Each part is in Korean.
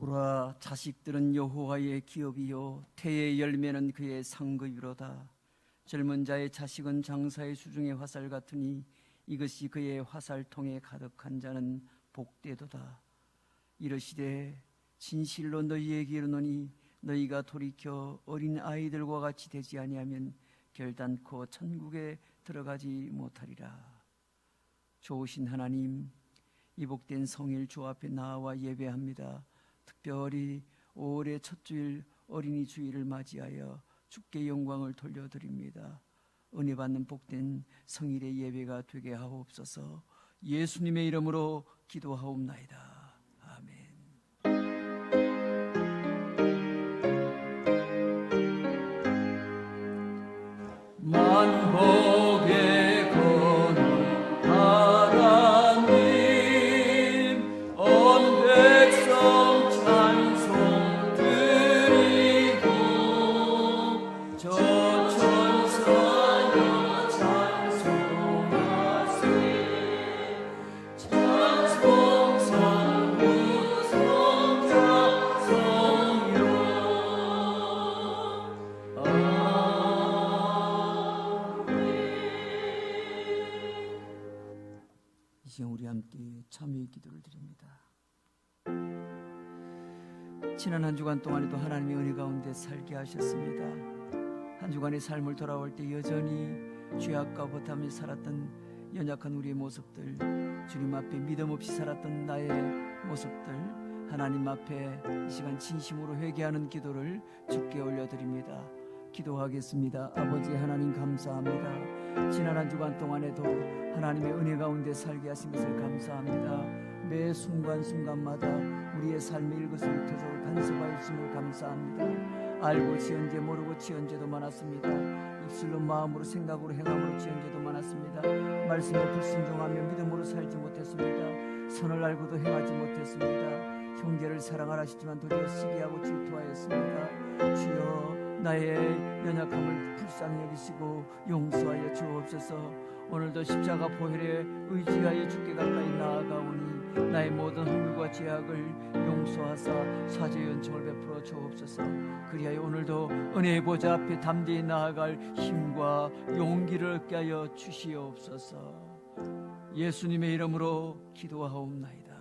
보라, 자식들은 여호와의 기업이요 태의 열매는 그의 상급이로다. 젊은 자의 자식은 장사의 수중의 화살 같으니 이것이 그의 화살통에 가득한 자는 복되도다. 이르시되 진실로 너희에게 이르노니 너희가 돌이켜 어린 아이들과 같이 되지 아니하면 결단코 천국에 들어가지 못하리라. 좋으신 하나님, 이 복된 성일 주 앞에 나와 예배합니다. 특별히 5월의 첫 주일 어린이 주일을 맞이하여 주께 영광을 돌려드립니다. 은혜 받는 복된 성일의 예배가 되게 하옵소서. 예수님의 이름으로 기도하옵나이다. 아멘. 만복의 우리 함께 참여의 기도를 드립니다. 지난 한 주간 동안에도 하나님의 은혜 가운데 살게 하셨습니다. 한 주간의 삶을 돌아올 때 여전히 죄악과 버탐에 살았던 연약한 우리의 모습들, 주님 앞에 믿음 없이 살았던 나의 모습들, 하나님 앞에 이 시간 진심으로 회개하는 기도를 주께 올려드립니다. 기도하겠습니다. 아버지 하나님 감사합니다. 지난 한 주간 동안에도 하나님의 은혜 가운데 살게 하신 것을 감사합니다. 매 순간순간마다 우리의 삶의 일거수일투족을 간섭하여 주심을 감사합니다. 알고 지은 죄 모르고 지은 죄도 많았습니다. 입술로 마음으로 생각으로 행함으로 지은 죄도 많았습니다. 말씀에 불순종하며 믿음으로 살지 못했습니다. 선을 알고도 행하지 못했습니다. 형제를 사랑하라 하시지만 도리어 시기하고 질투하였습니다. 주여, 나의 연약함을 불쌍히 여기시고 용서하여 주옵소서. 오늘도 십자가 보혈에 의지하여 주께 가까이 나아가오니 나의 모든 허물과 죄악을 용서하사 사죄 연청을 베풀어 주옵소서. 그리하여 오늘도 은혜의 보좌 앞에 담대히 나아갈 힘과 용기를 얻게 하여 주시옵소서. 예수님의 이름으로 기도하옵나이다.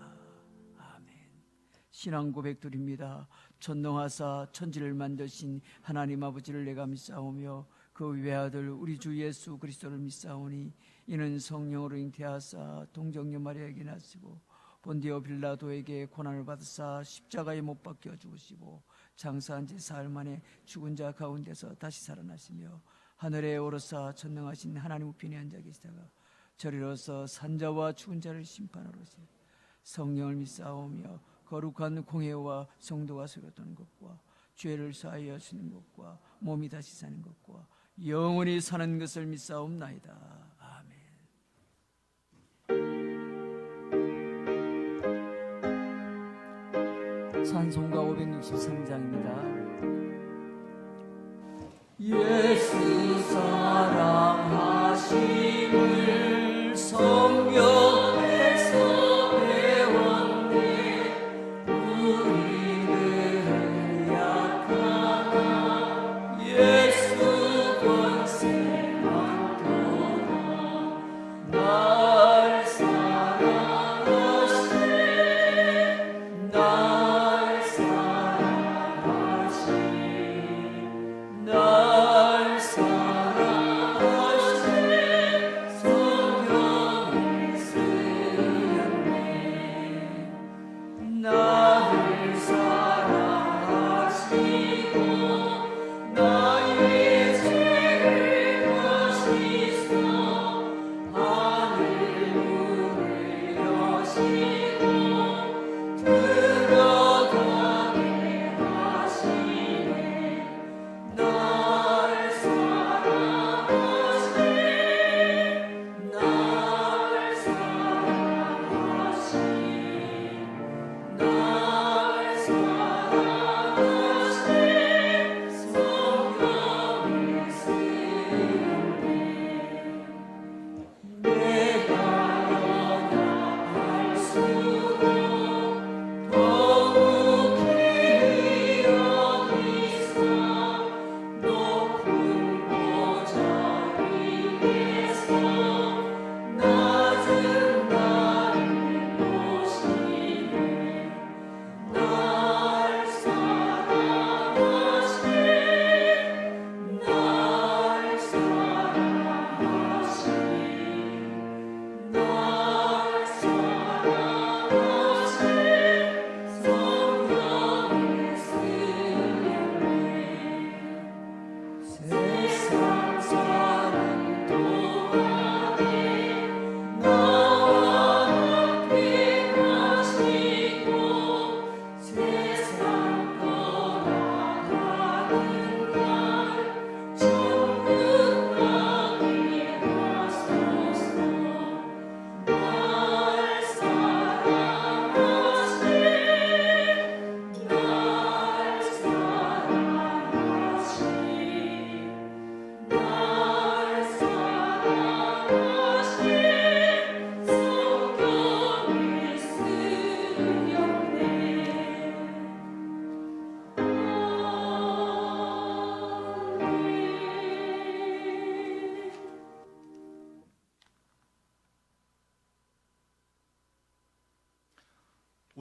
신앙 고백드립니다. 전능하사 천지를 만드신 하나님 아버지를 내가 믿사오며 그 외아들 우리 주 예수 그리스도를 믿사오니 이는 성령으로 잉태하사 동정녀 마리아에게 나시고 본디오 빌라도에게 고난을 받으사 십자가에 못 박혀 죽으시고 장사한 지 사흘 만에 죽은 자 가운데서 다시 살아나시며 하늘에 오르사 전능하신 하나님 우편에 앉아 계시다가 저리로서 산자와 죽은 자를 심판하러 오시니 성령을 믿사오며 거룩한 공회와 성도가 세워도는 것과 죄를 사하여 주는 것과 몸이 다시 사는 것과 영원히 사는 것을 믿사옵나이다. 아멘. 찬송가 563장입니다. 예수 사랑하심을 성경에서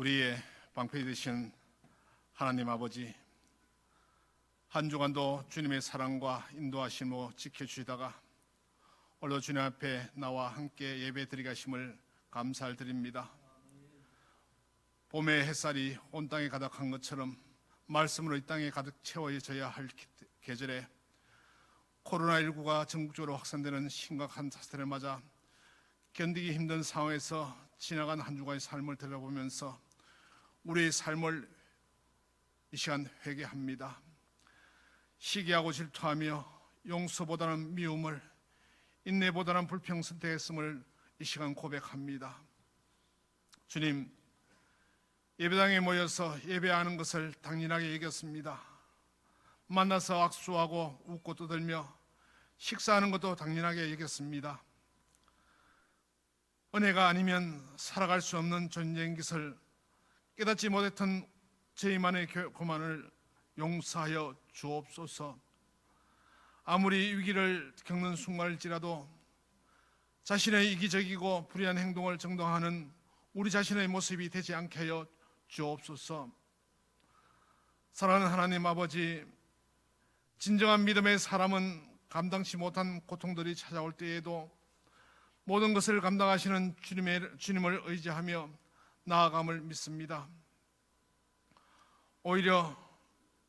우리의 방패 되신 하나님 아버지, 한 주간도 주님의 사랑과 인도하심으로 지켜주시다가 오늘도 주님 앞에 나와 함께 예배드리게 하심을 감사를 드립니다. 봄의 햇살이 온 땅에 가득한 것처럼 말씀으로 이 땅에 가득 채워져야 할 계절에 코로나19가 전국적으로 확산되는 심각한 사태를 맞아 견디기 힘든 상황에서 지나간 한 주간의 삶을 들여다보면서 우리의 삶을 이 시간 회개합니다. 시기하고 질투하며 용서보다는 미움을, 인내보다는 불평 선택했음을 이 시간 고백합니다. 주님, 예배당에 모여서 예배하는 것을 당연하게 여겼습니다. 만나서 악수하고 웃고 떠들며 식사하는 것도 당연하게 여겼습니다. 은혜가 아니면 살아갈 수 없는 존재인 것을 깨닫지 못했던 저희만의 교만을 용서하여 주옵소서. 아무리 위기를 겪는 순간일지라도 자신의 이기적이고 불의한 행동을 정당화하는 우리 자신의 모습이 되지 않게 하여 주옵소서. 사랑하는 하나님 아버지, 진정한 믿음의 사람은 감당치 못한 고통들이 찾아올 때에도 모든 것을 감당하시는 주님을 의지하며 나아감을 믿습니다. 오히려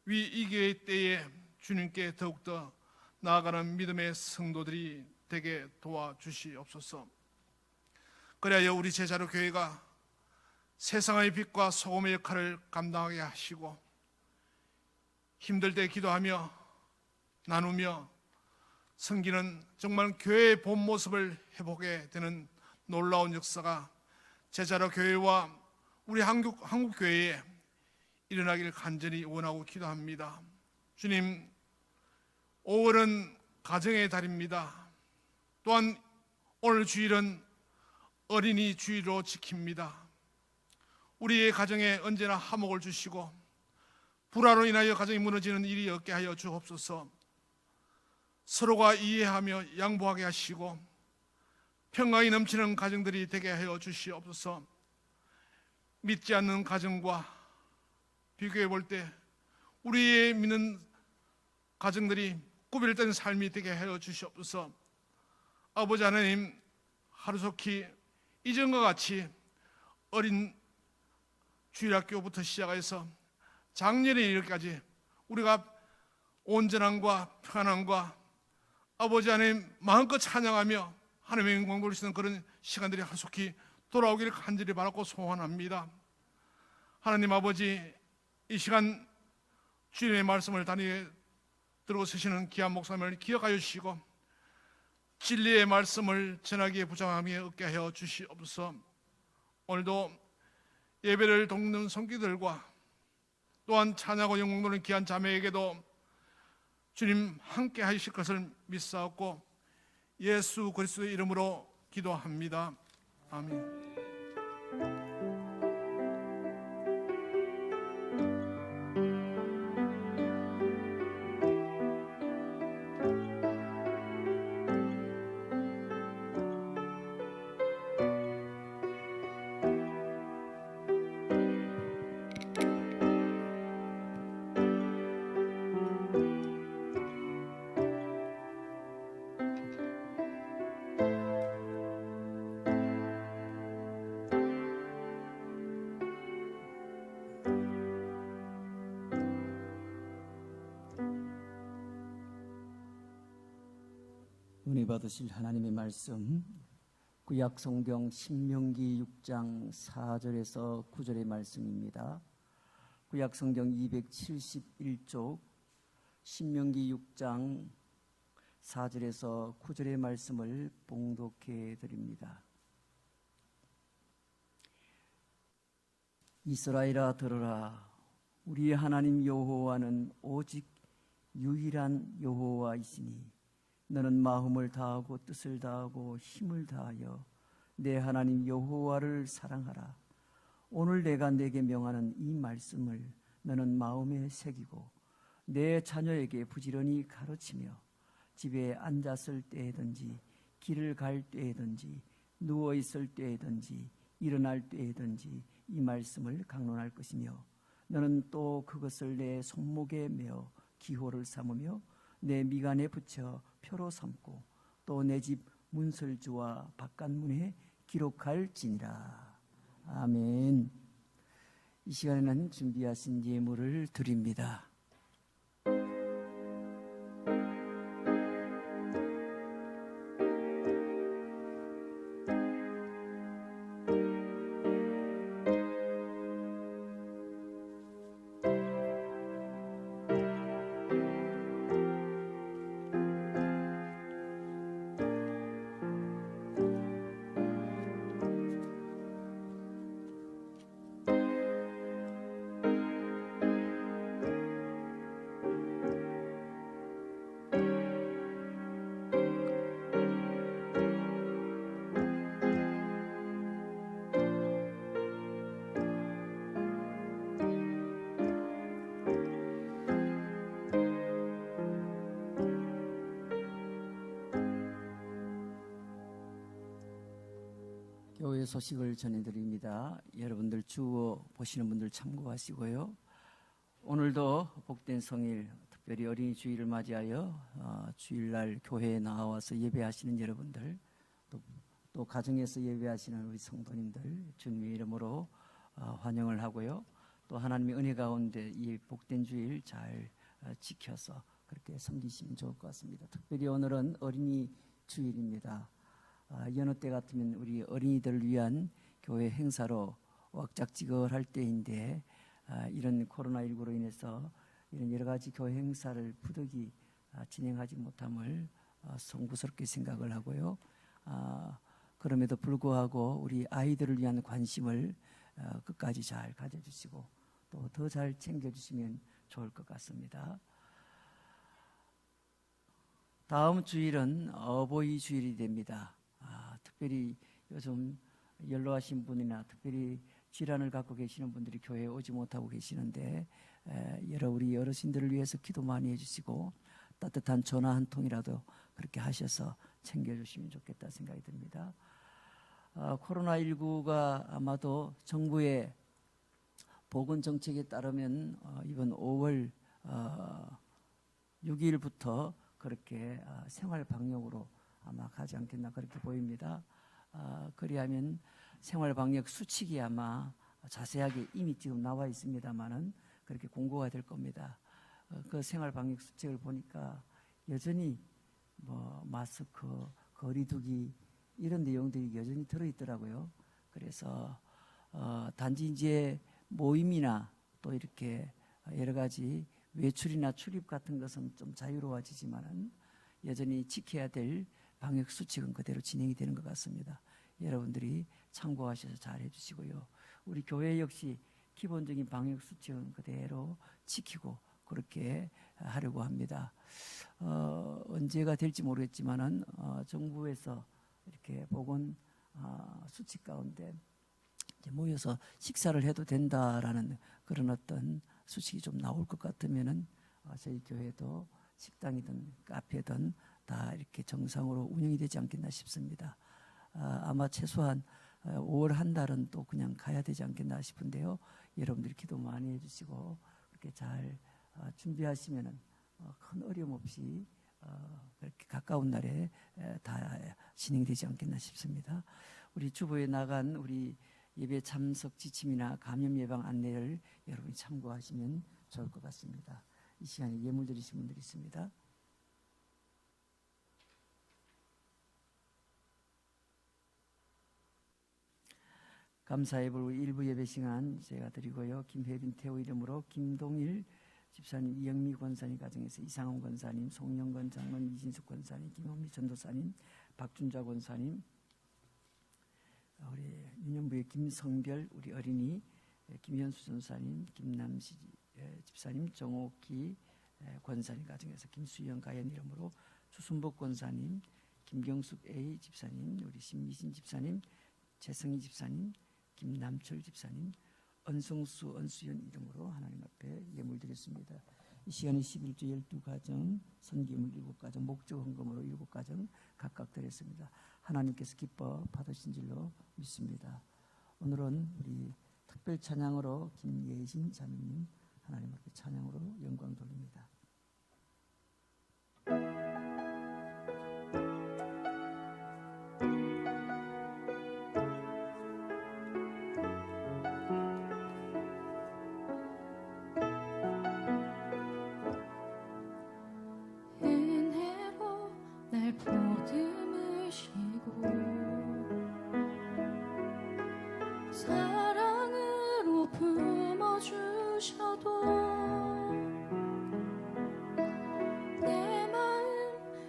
위기의 때에 주님께 더욱더 나아가는 믿음의 성도들이 되게 도와주시옵소서. 그래야 우리 제자로 교회가 세상의 빛과 소금의 역할을 감당하게 하시고 힘들 때 기도하며 나누며 섬기는 정말 교회의 본 모습을 회복하게 되는 놀라운 역사가 제자로 교회와 우리 한국 교회에 일어나기를 간절히 원하고 기도합니다. 주님, 5월은 가정의 달입니다. 또한 오늘 주일은 어린이 주일로 지킵니다. 우리의 가정에 언제나 화목을 주시고 불화로 인하여 가정이 무너지는 일이 없게 하여 주옵소서. 서로가 이해하며 양보하게 하시고 평강이 넘치는 가정들이 되게 하여 주시옵소서. 믿지 않는 가정과 비교해 볼 때 우리의 믿는 가정들이 구별된 삶이 되게 하여 주시옵소서. 아버지 하나님, 하루속히 이전과 같이 어린 주일학교부터 시작해서 작년에 이르기까지 우리가 온전함과 평안함과 아버지 하나님 마음껏 찬양하며 하나님의 영광 돌리시는 그런 시간들이 하루속히 돌아오기를 간절히 바라고 소원합니다. 하나님 아버지, 이 시간 주님의 말씀을 단위에 들어서시는 귀한 목사님을 기억하여 주시고 진리의 말씀을 전하기에 부장하며 얻게 하여 주시옵소서. 오늘도 예배를 돕는 성기들과 또한 찬양하고 영광 돌리는 귀한 자매에게도 주님 함께 하실 것을 믿사옵고 예수 그리스도의 이름으로 기도합니다. 아멘. 은혜 받으실 하나님의 말씀, 구약 성경 신명기 6장 4절에서 9절의 말씀입니다. 구약 성경 271쪽 신명기 6장 4절에서 9절의 말씀을 봉독해 드립니다. 이스라엘아 들으라. 우리 하나님 여호와는 오직 유일한 여호와이시니 너는 마음을 다하고 뜻을 다하고 힘을 다하여 내 하나님 여호와를 사랑하라. 오늘 내가 내게 명하는 이 말씀을 너는 마음에 새기고 내 자녀에게 부지런히 가르치며 집에 앉았을 때에든지 길을 갈 때에든지 누워 있을 때에든지 일어날 때에든지 이 말씀을 강론할 것이며 너는 또 그것을 내 손목에 메어 기호를 삼으며 내 미간에 붙여 표로 삼고 또 내 집 문설주와 바깥문에 기록할지니라. 아멘. 이 시간에는 준비하신 예물을 드립니다. 교회 소식을 전해드립니다. 여러분들 주어 보시는 분들 참고하시고요. 오늘도 복된 성일, 특별히 어린이 주일을 맞이하여 주일날 교회에 나와서 예배하시는 여러분들, 또 가정에서 예배하시는 우리 성도님들 주님의 이름으로 환영을 하고요. 또 하나님의 은혜 가운데 이 복된 주일 잘 지켜서 그렇게 섬기시면 좋을 것 같습니다. 특별히 오늘은 어린이 주일입니다. 여느 때 같으면 우리 어린이들을 위한 교회 행사로 왁작지껄할 때인데 이런 코로나19로 인해서 이런 여러 가지 교회 행사를 부득이 진행하지 못함을 송구스럽게 생각을 하고요. 그럼에도 불구하고 우리 아이들을 위한 관심을 끝까지 잘 가져주시고 또 더 잘 챙겨주시면 좋을 것 같습니다. 다음 주일은 어버이 주일이 됩니다. 특별히 요즘 연로하신 분이나 특별히 질환을 갖고 계시는 분들이 교회에 오지 못하고 계시는데 우리 어르신들을 위해서 기도 많이 해주시고 따뜻한 전화 한 통이라도 그렇게 하셔서 챙겨주시면 좋겠다 생각이 듭니다. 코로나19가 아마도 정부의 보건정책에 따르면 이번 5월 6일부터 그렇게 생활방역으로 아마 가지 않겠나 그렇게 보입니다. 그리하면 생활방역 수칙이 아마 자세하게 이미 지금 나와 있습니다만은 그렇게 공고가 될 겁니다. 그 생활방역 수칙을 보니까 여전히 뭐 마스크, 거리두기 이런 내용들이 여전히 들어있더라고요. 그래서 단지 이제 모임이나 또 이렇게 여러 가지 외출이나 출입 같은 것은 좀 자유로워지지만은 여전히 지켜야 될 방역 수칙은 그대로 진행이 되는 것 같습니다. 여러분들이 참고하셔서 잘 해주시고요. 우리 교회 역시 기본적인 방역 수칙은 그대로 지키고 그렇게 하려고 합니다. 언제가 될지 모르겠지만은 정부에서 이렇게 보건 수칙 가운데 이제 모여서 식사를 해도 된다라는 그런 어떤 수칙이 좀 나올 것 같으면은 저희 교회도 식당이든 카페든 다 이렇게 정상으로 운영이 되지 않겠나 싶습니다. 아마 최소한 5월 한 달은 또 그냥 가야 되지 않겠나 싶은데요. 여러분들이 기도 많이 해주시고 그렇게 잘 준비하시면은 큰 어려움 없이 그렇게 가까운 날에 다 진행되지 않겠나 싶습니다. 우리 주보에 나간 우리 예배 참석 지침이나 감염 예방 안내를 여러분이 참고하시면 좋을 것 같습니다. 이 시간에 예물 드리신 분들이 있습니다. 감사의 불 일부 예배 시간 제가 드리고요. 김혜빈 태호 이름으로 김동일 집사님, 이영미 권사님 가정에서 이상훈 권사님, 송영건 장로님, 이진숙 권사님, 김원미 전도사님, 박준자 권사님, 우리 유년부의 김성별 우리 어린이, 김현수 전사님, 김남시 집사님, 정옥희 권사님 가정에서 김수영 가연 이름으로 추순복 권사님, 김경숙 A 집사님, 우리 신미신 집사님, 최성희 집사님, 김남철 집사님, 은성수 은수연 이름으로 하나님 앞에 예물 드렸습니다. 이 시간에 11주 12가정, 선기물 7가정, 목적 헌금으로 7가정 각각 드렸습니다. 하나님께서 기뻐 받으신 줄로 믿습니다. 오늘은 우리 특별 찬양으로 김예진 자매님 하나님 앞에 찬양으로 영광 돌립니다. 은혜로 날 보듬으시고 사랑으로 품어주셔도 내 마음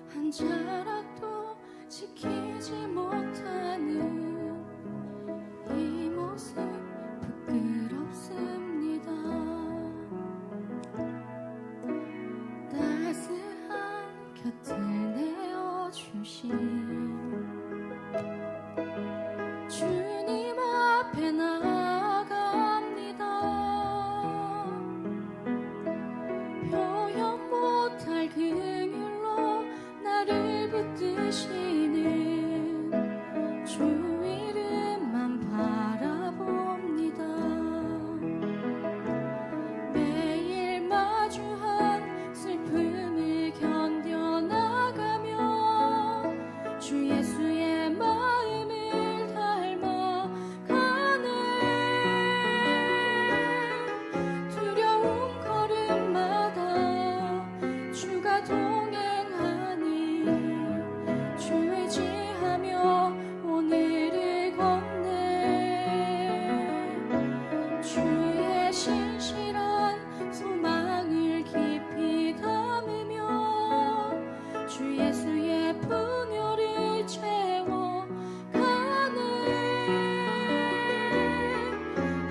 한 자락도 지키지 못하는 이 모습 부끄럽습니다. 따스한 곁을 내어주신 주님 앞에 나아갑니다. 표현 못할 긍휼로 나를 붙드시는 주 이름만 바라봅니다. 매일 마주한 슬픔을 견뎌나가며 주 예수의 마음을 닮아가네. 두려운 걸음마다 주가 동행하니 주 의지하며 오늘을 걷네. 주의 신실한 소망을 깊이 담으며 주 예수의 분열을 채워가네.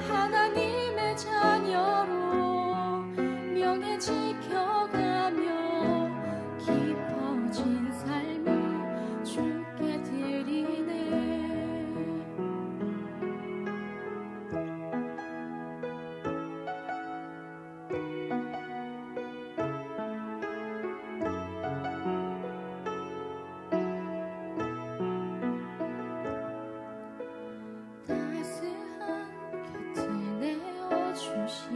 하나님의 자녀로 명예 지켜가며 깊어진 삶을 주께 드리네. 따스한 곁을 내어주신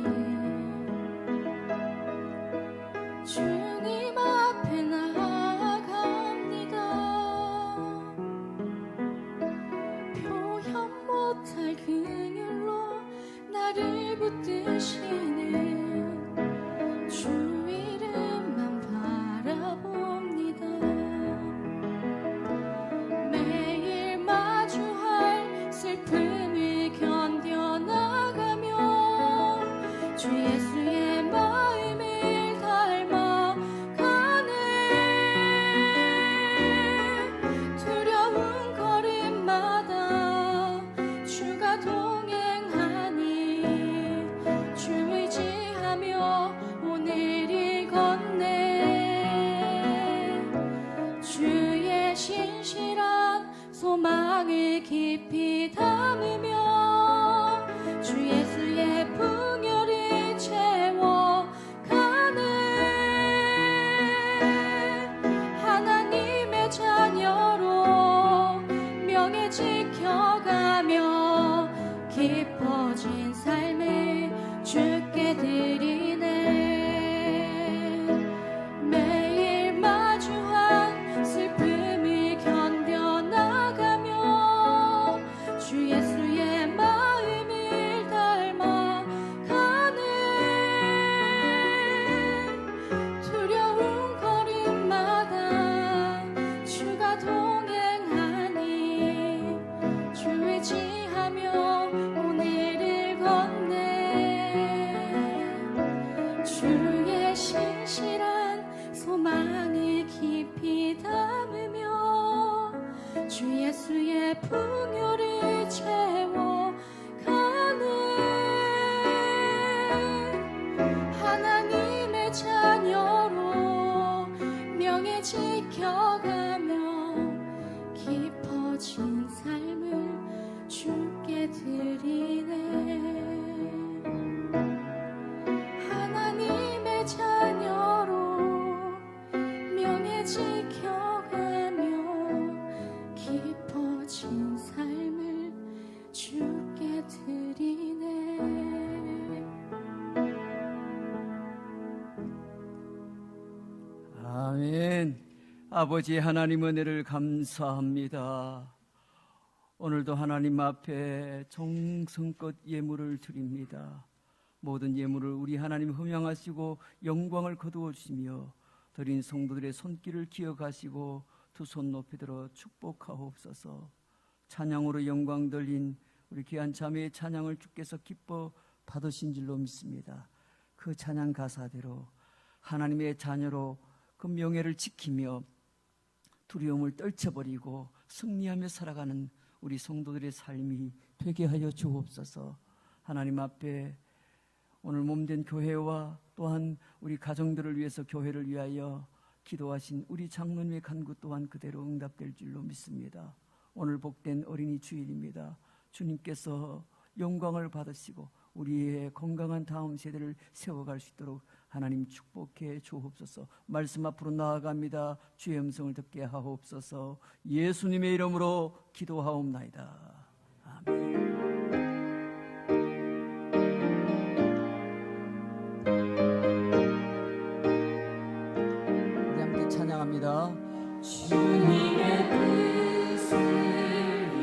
주님 앞에 나아갑니다. 표현 못할 긍휼로 나를 붙드시는 주 이름만 바라봅니다. 매일 마주할 슬픔을 견뎌나가며 주 예수의 마음을 닮아가네. 두려운 걸음마다 주가 동행하니 주 의지하며 오늘을 걷네. 주의 신실한 소망을 깊이 담으며 주 예수의 풍요를 채워가네. 하나님의 자녀로 명예 지켜가며 깊어진 삶을 주께 드리네. 매일 마주한 슬픔을 견뎌나가며 주 예수의 마음을 닮아가네. 두려운 걸음마다 주가 동행하니 주 의지하며 오늘을 걷네. 주의 신실한 소망을 깊이 담으며 주 예수의 풍요를 채워가네. 하나님의 자녀로 명예 지켜가며 깊어진 삶을 주께 드리네. 하나님의 자녀로 명예 지켜가며 깊어진 삶을 주께 드리네. 아버지 하나님 은혜를 감사합니다. 오늘도 하나님 앞에 정성껏 예물을 드립니다. 모든 예물을 우리 하나님 흠양하시고 영광을 거두어 주시며 드린 성도들의 손길을 기억하시고 두 손 높이 들어 축복하옵소서. 찬양으로 영광 돌린 우리 귀한 자매의 찬양을 주께서 기뻐 받으신 줄로 믿습니다. 그 찬양 가사대로 하나님의 자녀로 그 명예를 지키며 두려움을 떨쳐버리고 승리하며 살아가는 우리 성도들의 삶이 되게 하여 주옵소서. 하나님 앞에 오늘 몸된 교회와 또한 우리 가정들을 위해서 교회를 위하여 기도하신 우리 장로님의 간구 또한 그대로 응답될 줄로 믿습니다. 오늘 복된 어린이 주일입니다. 주님께서 영광을 받으시고 우리의 건강한 다음 세대를 세워갈 수 있도록 하나님 축복해 주옵소서. 말씀 앞으로 나아갑니다. 주의 음성을 듣게 하옵소서. 예수님의 이름으로 기도하옵나이다. 아멘. 우리 함께 찬양합니다. 주님의 뜻을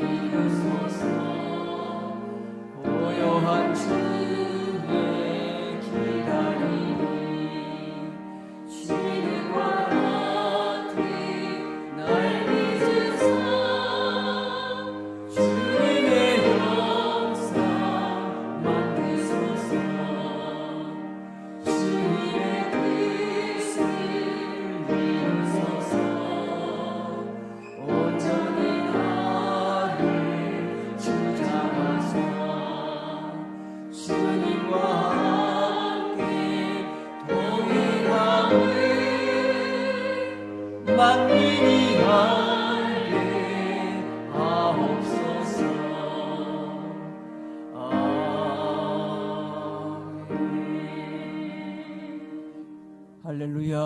이루소서. 고요한 주의 기다림이 주님과 같이 날 빚으사 주님의 영상 만드소서. 주님의 뜻을 이루소서. 온전히 나를 주장하사 주님과 함께 동행함을 만민이 알게 하옵소서. 아멘. 할렐루야.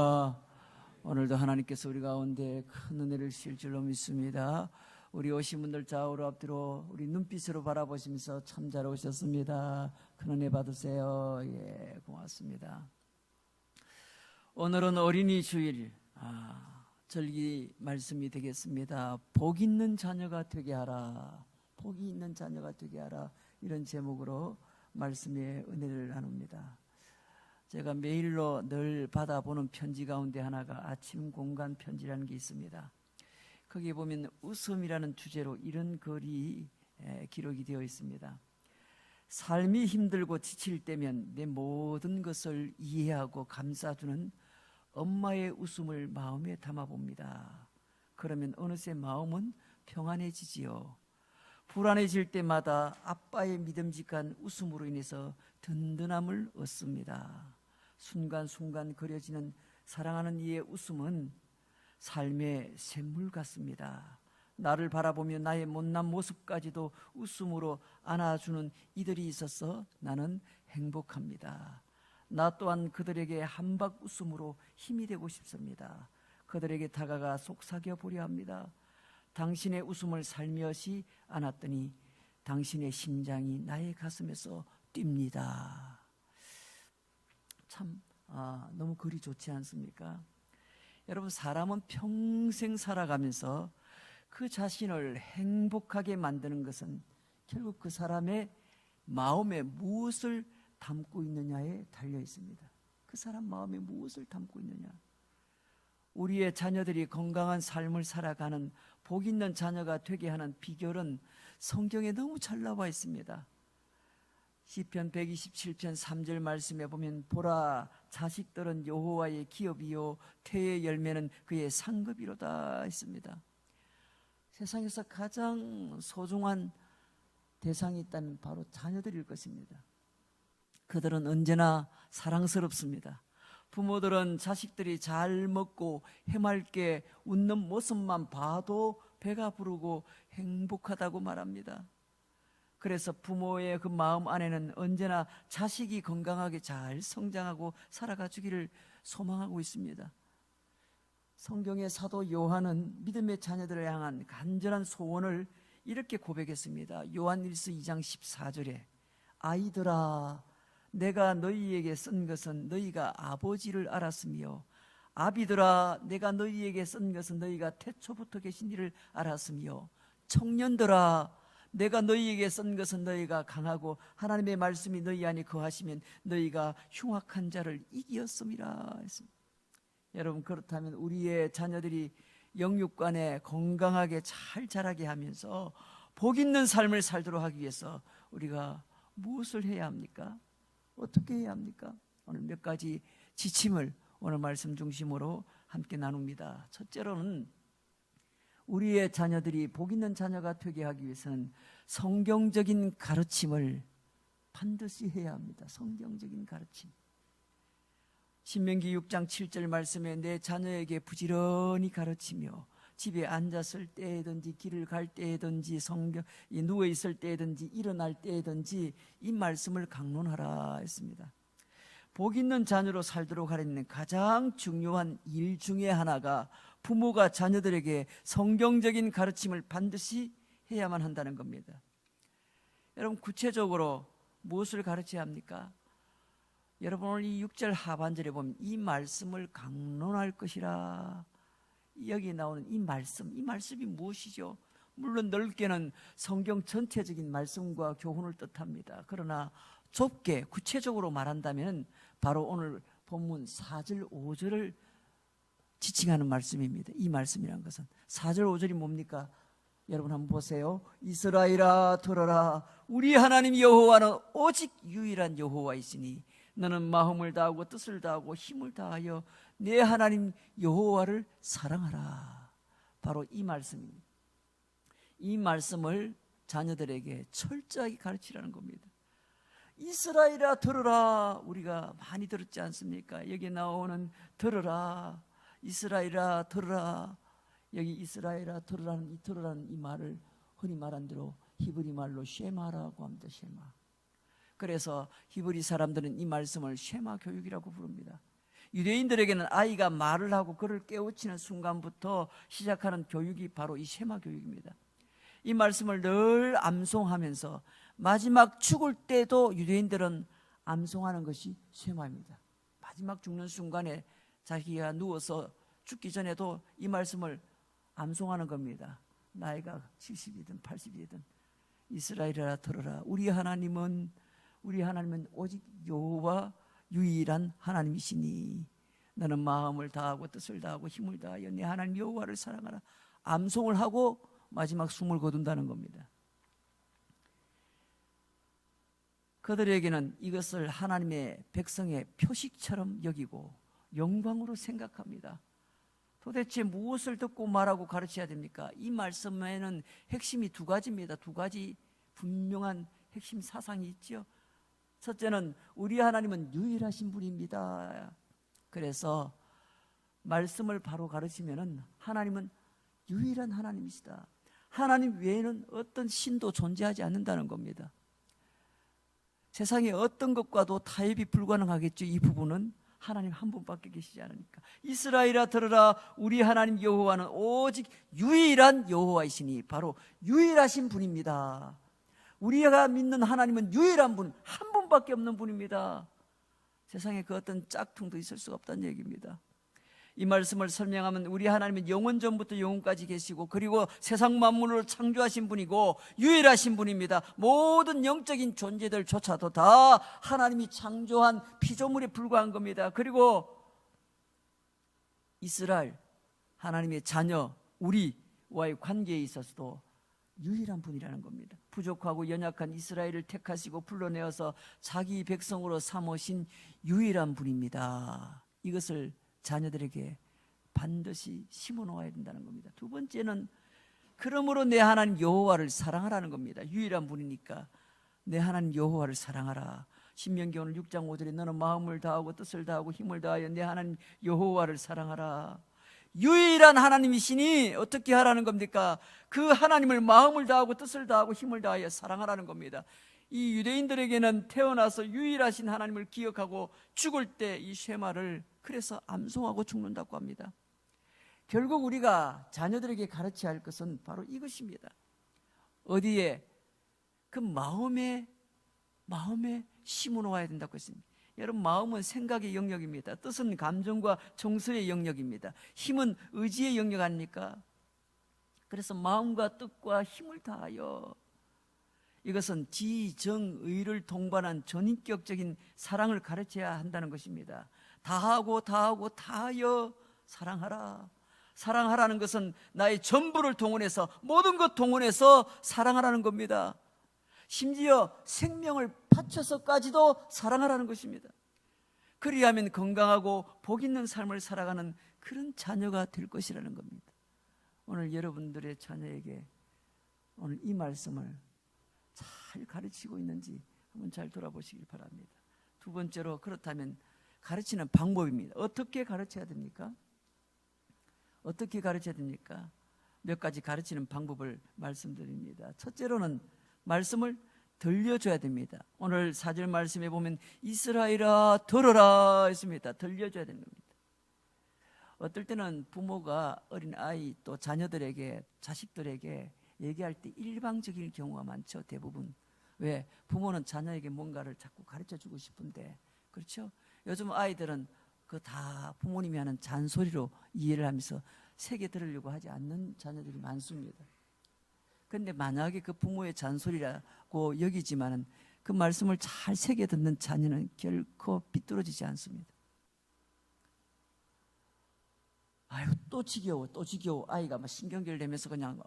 오늘도 하나님께서 우리 가운데 큰 은혜를 주실 줄로 믿습니다. 우리 오신 분들 좌우로 앞뒤로 우리 눈빛으로 바라보시면서 참 잘 오셨습니다. 큰 은혜 받으세요. 예, 고맙습니다. 오늘은 어린이 주일 절기 말씀이 되겠습니다. 복 있는 자녀가 되게 하라. 복이 있는 자녀가 되게 하라. 이런 제목으로 말씀의 은혜를 나눕니다. 제가 메일로 늘 받아보는 편지 가운데 하나가 아침 공간 편지라는 게 있습니다. 거기에 보면 웃음이라는 주제로 이런 글이 기록이 되어 있습니다. 삶이 힘들고 지칠 때면 내 모든 것을 이해하고 감싸주는 엄마의 웃음을 마음에 담아봅니다. 그러면 어느새 마음은 평안해지지요. 불안해질 때마다 아빠의 믿음직한 웃음으로 인해서 든든함을 얻습니다. 순간순간 그려지는 사랑하는 이의 웃음은 삶의 샘물 같습니다. 나를 바라보며 나의 못난 모습까지도 웃음으로 안아주는 이들이 있어서 나는 행복합니다. 나 또한 그들에게 한박 웃음으로 힘이 되고 싶습니다. 그들에게 다가가 속삭여 보려 합니다. 당신의 웃음을 살며시 안았더니 당신의 심장이 나의 가슴에서 뜁니다. 참 너무 글이 좋지 않습니까? 여러분, 사람은 평생 살아가면서 그 자신을 행복하게 만드는 것은 결국 그 사람의 마음에 무엇을 담고 있느냐에 달려 있습니다. 그 사람 마음에 무엇을 담고 있느냐. 우리의 자녀들이 건강한 삶을 살아가는 복 있는 자녀가 되게 하는 비결은 성경에 너무 잘 나와 있습니다. 시편 127편 3절 말씀에 보면 보라, 자식들은 여호와의 기업이요 태의 열매는 그의 상급이로다 했습니다. 세상에서 가장 소중한 대상이 있다면 바로 자녀들일 것입니다. 그들은 언제나 사랑스럽습니다. 부모들은 자식들이 잘 먹고 해맑게 웃는 모습만 봐도 배가 부르고 행복하다고 말합니다. 그래서 부모의 그 마음 안에는 언제나 자식이 건강하게 잘 성장하고 살아가 주기를 소망하고 있습니다. 성경의 사도 요한은 믿음의 자녀들을 향한 간절한 소원을 이렇게 고백했습니다. 요한일서 2장 14절에 아이들아, 내가 너희에게 쓴 것은 너희가 아버지를 알았으며 아비들아 내가 너희에게 쓴 것은 너희가 태초부터 계신 이를 알았으며 청년들아 내가 너희에게 쓴 것은 너희가 강하고 하나님의 말씀이 너희 안에 거하시면 너희가 흉악한 자를 이기었음이라 했습니다. 여러분, 그렇다면 우리의 자녀들이 영육간에 건강하게 잘 자라게 하면서 복 있는 삶을 살도록 하기 위해서 우리가 무엇을 해야 합니까? 어떻게 해야 합니까? 오늘 몇 가지 지침을 오늘 말씀 중심으로 함께 나눕니다. 첫째로는 우리의 자녀들이 복 있는 자녀가 되게 하기 위해서는 성경적인 가르침을 반드시 해야 합니다. 성경적인 가르침. 신명기 6장 7절 말씀에 내 자녀에게 부지런히 가르치며 집에 앉았을 때든지 길을 갈 때든지 누워 있을 때든지 일어날 때든지 이 말씀을 강론하라 했습니다. 복 있는 자녀로 살도록 하려면 가장 중요한 일 중에 하나가 부모가 자녀들에게 성경적인 가르침을 반드시 해야만 한다는 겁니다. 여러분, 구체적으로 무엇을 가르쳐야 합니까? 여러분, 오늘 이 6절 하반절에 보면 이 말씀을 강론할 것이라, 여기 나오는 이 말씀이 무엇이죠? 물론 넓게는 성경 전체적인 말씀과 교훈을 뜻합니다. 그러나 좁게 구체적으로 말한다면 바로 오늘 본문 4절 5절을 지칭하는 말씀입니다. 이 말씀이란 것은 4절 5절이 뭡니까? 여러분 한번 보세요. 이스라엘아 들어라, 우리 하나님 여호와는 오직 유일한 여호와이시니 너는 마음을 다하고 뜻을 다하고 힘을 다하여 내 하나님 여호와를 사랑하라. 바로 이 말씀입니다. 이 말씀을 자녀들에게 철저하게 가르치라는 겁니다. 이스라엘아 들으라, 우리가 많이 들었지 않습니까? 여기 나오는 들으라, 이스라엘아 들으라, 여기 이스라엘아 들으라는 이 말을 흔히 말한 대로 히브리 말로 쉐마라고 합니다. 쉐마. 그래서 히브리 사람들은 이 말씀을 쉐마 교육이라고 부릅니다. 유대인들에게는 아이가 말을 하고 그를 깨우치는 순간부터 시작하는 교육이 바로 이 쉐마 교육입니다. 이 말씀을 늘 암송하면서 마지막 죽을 때도 유대인들은 암송하는 것이 쉐마입니다. 마지막 죽는 순간에 자기가 누워서 죽기 전에도 이 말씀을 암송하는 겁니다. 나이가 70이든 80이든 이스라엘아 들어라, 우리 하나님은 오직 여호와 유일한 하나님이시니 너는 마음을 다하고 뜻을 다하고 힘을 다하여 내 하나님 여호와를 사랑하라. 암송을 하고 마지막 숨을 거둔다는 겁니다. 그들에게는 이것을 하나님의 백성의 표식처럼 여기고 영광으로 생각합니다. 도대체 무엇을 듣고 말하고 가르쳐야 됩니까? 이 말씀에는 핵심이 두 가지입니다. 두 가지 분명한 핵심 사상이 있죠. 첫째는 우리 하나님은 유일하신 분입니다. 그래서 말씀을 바로 가르치면은 하나님은 유일한 하나님이시다. 하나님 외에는 어떤 신도 존재하지 않는다는 겁니다. 세상에 어떤 것과도 타협이 불가능하겠죠. 이 부분은 하나님 한 분밖에 계시지 않으니까. 이스라엘아 들으라, 우리 하나님 여호와는 오직 유일한 여호와이시니 바로 유일하신 분입니다. 우리가 믿는 하나님은 유일한 분, 한 분밖에 없는 분입니다. 세상에 그 어떤 짝퉁도 있을 수가 없다는 얘기입니다. 이 말씀을 설명하면 우리 하나님은 영원 전부터 영원까지 계시고 그리고 세상 만물을 창조하신 분이고 유일하신 분입니다. 모든 영적인 존재들조차도 다 하나님이 창조한 피조물에 불과한 겁니다. 그리고 이스라엘, 하나님의 자녀, 우리와의 관계에 있어서도 유일한 분이라는 겁니다. 부족하고 연약한 이스라엘을 택하시고 불러내어서 자기 백성으로 삼으신 유일한 분입니다. 이것을 자녀들에게 반드시 심어놓아야 된다는 겁니다. 두 번째는 그러므로 내 하나님 여호와를 사랑하라는 겁니다. 유일한 분이니까 내 하나님 여호와를 사랑하라. 신명기 오늘 6장 5절에 너는 마음을 다하고 뜻을 다하고 힘을 다하여 내 하나님 여호와를 사랑하라. 유일한 하나님이시니 어떻게 하라는 겁니까? 그 하나님을 마음을 다하고 뜻을 다하고 힘을 다하여 사랑하라는 겁니다. 이 유대인들에게는 태어나서 유일하신 하나님을 기억하고 죽을 때 이 쉐마를 그래서 암송하고 죽는다고 합니다. 결국 우리가 자녀들에게 가르쳐야 할 것은 바로 이것입니다. 어디에? 그 마음에 심어놓아야 된다고 했습니다. 여러분, 마음은 생각의 영역입니다. 뜻은 감정과 정서의 영역입니다. 힘은 의지의 영역 아닙니까? 그래서 마음과 뜻과 힘을 다하여, 이것은 지정의를 동반한 전인격적인 사랑을 가르쳐야 한다는 것입니다. 다하고 다하여 사랑하라. 사랑하라는 것은 나의 전부를 동원해서, 모든 것 동원해서 사랑하라는 겁니다. 심지어 생명을 바쳐서까지도 사랑하라는 것입니다. 그리하면 건강하고 복 있는 삶을 살아가는 그런 자녀가 될 것이라는 겁니다. 오늘 여러분들의 자녀에게 오늘 이 말씀을 잘 가르치고 있는지 한번 잘 돌아보시길 바랍니다. 두 번째로, 그렇다면 가르치는 방법입니다. 어떻게 가르쳐야 됩니까? 어떻게 가르쳐야 됩니까? 몇 가지 가르치는 방법을 말씀드립니다. 첫째로는 말씀을 들려줘야 됩니다. 오늘 4절 말씀에 보면 이스라엘아 들어라 했습니다. 들려줘야 되는 겁니다. 어떨 때는 부모가 어린 아이 또 자녀들에게, 자식들에게 얘기할 때 일방적일 경우가 많죠. 대부분. 왜? 부모는 자녀에게 뭔가를 자꾸 가르쳐주고 싶은데, 그렇죠? 요즘 아이들은 그 다 부모님이 하는 잔소리로 이해를 하면서 새겨 들으려고 하지 않는 자녀들이 많습니다. 그런데 만약에 그 부모의 잔소리라고 여기지만은 그 말씀을 잘 새겨 듣는 자녀는 결코 삐뚤어지지 않습니다. 아유, 또 지겨워. 아이가 막 신경질 내면서 그냥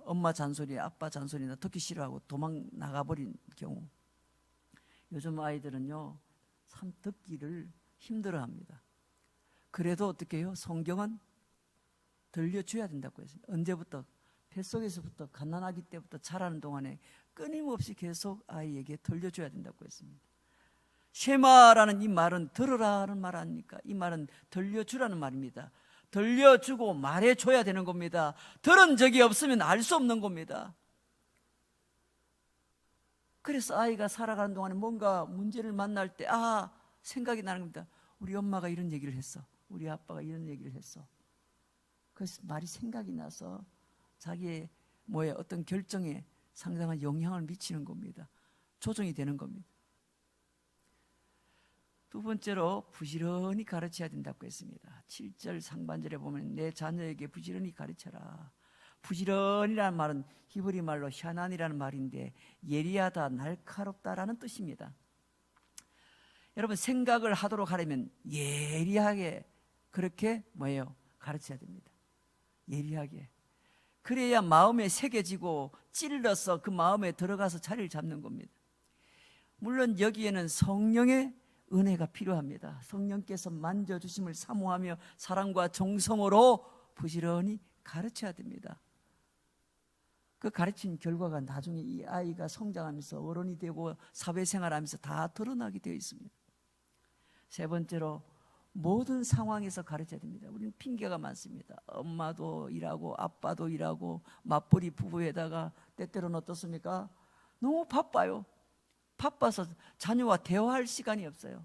엄마 잔소리, 아빠 잔소리나 듣기 싫어하고 도망 나가버린 경우. 요즘 아이들은요, 참 듣기를 힘들어합니다. 그래도 어떻게 해요? 성경은 들려줘야 된다고 했습니다. 언제부터? 뱃속에서부터, 갓난아기 때부터 자라는 동안에 끊임없이 계속 아이에게 들려줘야 된다고 했습니다. 쉐마라는 이 말은 들으라는 말 아닙니까? 이 말은 들려주라는 말입니다. 들려주고 말해줘야 되는 겁니다. 들은 적이 없으면 알 수 없는 겁니다. 그래서 아이가 살아가는 동안에 뭔가 문제를 만날 때 생각이 나는 겁니다. 우리 엄마가 이런 얘기를 했어. 우리 아빠가 이런 얘기를 했어. 그래서 말이 생각이 나서 자기의 어떤 결정에 상당한 영향을 미치는 겁니다. 조정이 되는 겁니다. 두 번째로, 부지런히 가르쳐야 된다고 했습니다. 7절 상반절에 보면 내 자녀에게 부지런히 가르쳐라. 부지런이라는 말은 히브리 말로 샤난이라는 말인데 예리하다, 날카롭다라는 뜻입니다. 여러분, 생각을 하도록 하려면 예리하게 그렇게 가르쳐야 됩니다. 예리하게. 그래야 마음에 새겨지고 찔러서 그 마음에 들어가서 자리를 잡는 겁니다. 물론 여기에는 성령의 은혜가 필요합니다. 성령께서 만져주심을 사모하며 사랑과 정성으로 부지런히 가르쳐야 됩니다. 그 가르친 결과가 나중에 이 아이가 성장하면서 어른이 되고 사회생활하면서 다 드러나게 되어 있습니다. 세 번째로, 모든 상황에서 가르쳐야 됩니다. 우리는 핑계가 많습니다. 엄마도 일하고 아빠도 일하고 맞벌이 부부에다가 때때로는 어떻습니까? 너무 바빠요. 바빠서 자녀와 대화할 시간이 없어요.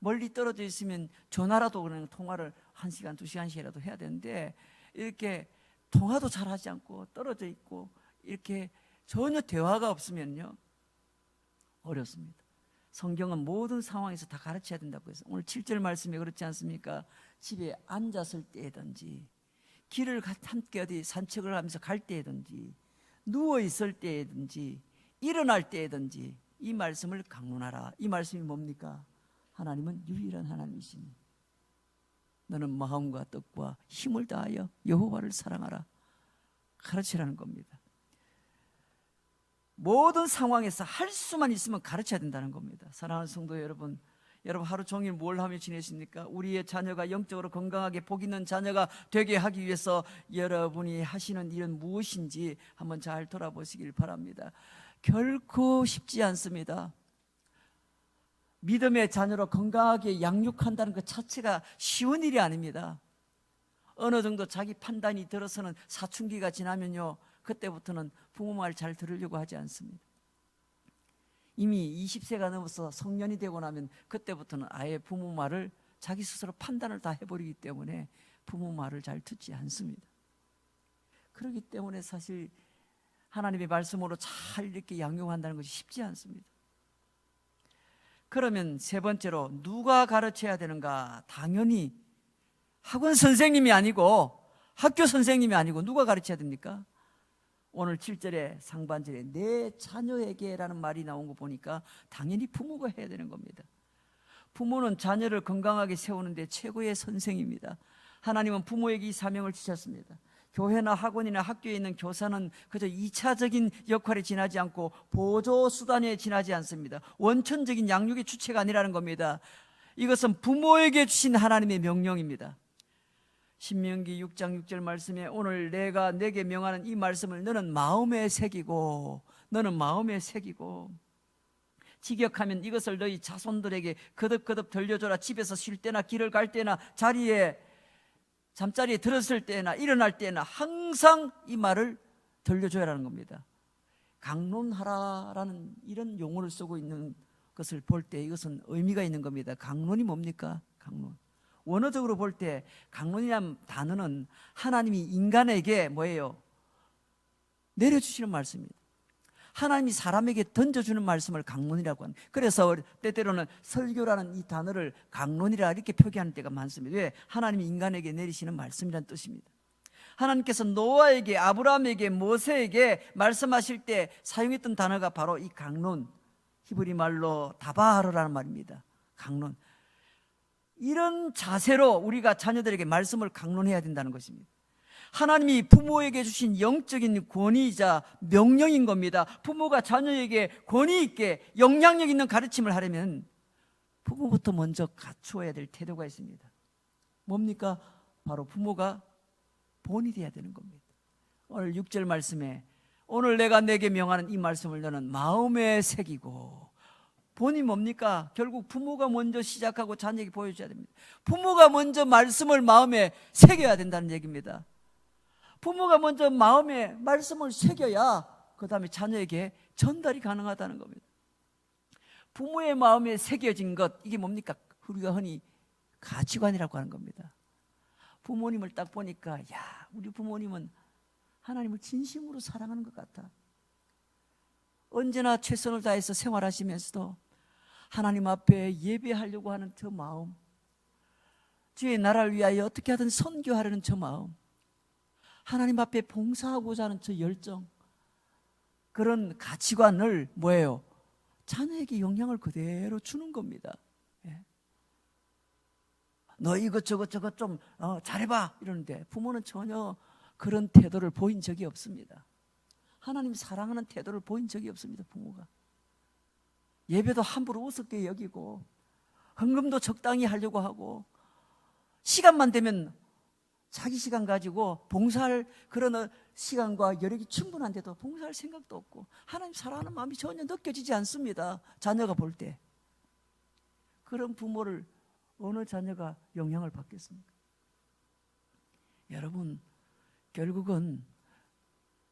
멀리 떨어져 있으면 전화라도 그냥 통화를 1시간, 2시간씩이라도 해야 되는데 이렇게 통화도 잘 하지 않고 떨어져 있고 이렇게 전혀 대화가 없으면요, 어렵습니다. 성경은 모든 상황에서 다 가르쳐야 된다고 해서 오늘 7절 말씀에 그렇지 않습니까? 집에 앉았을 때든지, 길을 함께 어디 산책을 하면서 갈 때든지, 누워 있을 때든지, 일어날 때든지 이 말씀을 강론하라. 이 말씀이 뭡니까? 하나님은 유일한 하나님이시니 너는 마음과 뜻과 힘을 다하여 여호와를 사랑하라. 가르치라는 겁니다. 모든 상황에서 할 수만 있으면 가르쳐야 된다는 겁니다. 사랑하는 성도 여러분, 여러분 하루 종일 뭘 하며 지내십니까? 우리의 자녀가 영적으로 건강하게 복 있는 자녀가 되게 하기 위해서 여러분이 하시는 일은 무엇인지 한번 잘 돌아보시길 바랍니다. 결코 쉽지 않습니다. 믿음의 자녀로 건강하게 양육한다는 것 자체가 쉬운 일이 아닙니다. 어느 정도 자기 판단이 들어서는 사춘기가 지나면요, 그때부터는 부모 말 잘 들으려고 하지 않습니다. 이미 20세가 넘어서 성년이 되고 나면 그때부터는 아예 부모 말을 자기 스스로 판단을 다 해버리기 때문에 부모 말을 잘 듣지 않습니다. 그렇기 때문에 사실 하나님의 말씀으로 잘 이렇게 양육한다는 것이 쉽지 않습니다. 그러면 세 번째로 누가 가르쳐야 되는가? 당연히 학원 선생님이 아니고 학교 선생님이 아니고 누가 가르쳐야 됩니까? 오늘 7절에 상반절에 내 자녀에게라는 말이 나온 거 보니까 당연히 부모가 해야 되는 겁니다. 부모는 자녀를 건강하게 세우는데 최고의 선생입니다. 하나님은 부모에게 이 사명을 주셨습니다. 교회나 학원이나 학교에 있는 교사는 그저 2차적인 역할에 지나지 않고 보조 수단에 지나지 않습니다. 원천적인 양육의 주체가 아니라는 겁니다. 이것은 부모에게 주신 하나님의 명령입니다. 신명기 6장 6절 말씀에 오늘 내가 내게 명하는 이 말씀을 너는 마음에 새기고 직역하면 이것을 너희 자손들에게 거듭거듭 들려줘라. 집에서 쉴 때나 길을 갈 때나 잠자리에 들었을 때나 일어날 때나 항상 이 말을 들려줘야라는 겁니다. 강론하라라는 이런 용어를 쓰고 있는 것을 볼 때 이것은 의미가 있는 겁니다. 강론이 뭡니까? 강론. 원어적으로 볼 때 강론이라는 단어는 하나님이 인간에게 뭐예요? 내려주시는 말씀입니다. 하나님이 사람에게 던져주는 말씀을 강론이라고 합니다. 그래서 때때로는 설교라는 이 단어를 강론이라 이렇게 표기하는 때가 많습니다. 왜? 하나님이 인간에게 내리시는 말씀이라는 뜻입니다. 하나님께서 노아에게, 아브라함에게, 모세에게 말씀하실 때 사용했던 단어가 바로 이 강론, 히브리 말로 다바르라는 말입니다. 강론. 이런 자세로 우리가 자녀들에게 말씀을 강론해야 된다는 것입니다. 하나님이 부모에게 주신 영적인 권위이자 명령인 겁니다. 부모가 자녀에게 권위 있게 영향력 있는 가르침을 하려면 부모부터 먼저 갖추어야 될 태도가 있습니다. 뭡니까? 바로 부모가 본이 되어야 되는 겁니다. 오늘 6절 말씀에 오늘 내가 내게 명하는 이 말씀을 너는 마음에 새기고, 본이 뭡니까? 결국 부모가 먼저 시작하고 자녀에게 보여줘야 됩니다. 부모가 먼저 말씀을 마음에 새겨야 된다는 얘기입니다. 부모가 먼저 마음에 말씀을 새겨야 그 다음에 자녀에게 전달이 가능하다는 겁니다. 부모의 마음에 새겨진 것, 이게 뭡니까? 우리가 흔히 가치관이라고 하는 겁니다. 부모님을 딱 보니까 야, 우리 부모님은 하나님을 진심으로 사랑하는 것 같아. 언제나 최선을 다해서 생활하시면서도 하나님 앞에 예배하려고 하는 저 마음, 주의 나라를 위하여 어떻게 하든 선교하려는 저 마음, 하나님 앞에 봉사하고자 하는 저 열정, 그런 가치관을 뭐예요? 자녀에게 영향을 그대로 주는 겁니다. 예. 너 이것저것 좀 잘해봐 이러는데 부모는 전혀 그런 태도를 보인 적이 없습니다. 하나님 사랑하는 태도를 보인 적이 없습니다. 부모가 예배도 함부로 우습게 여기고 헌금도 적당히 하려고 하고 시간만 되면 자기 시간 가지고 봉사할 그런 시간과 여력이 충분한데도 봉사할 생각도 없고 하나님 사랑하는 마음이 전혀 느껴지지 않습니다. 자녀가 볼 때. 그런 부모를 어느 자녀가 영향을 받겠습니까? 여러분, 결국은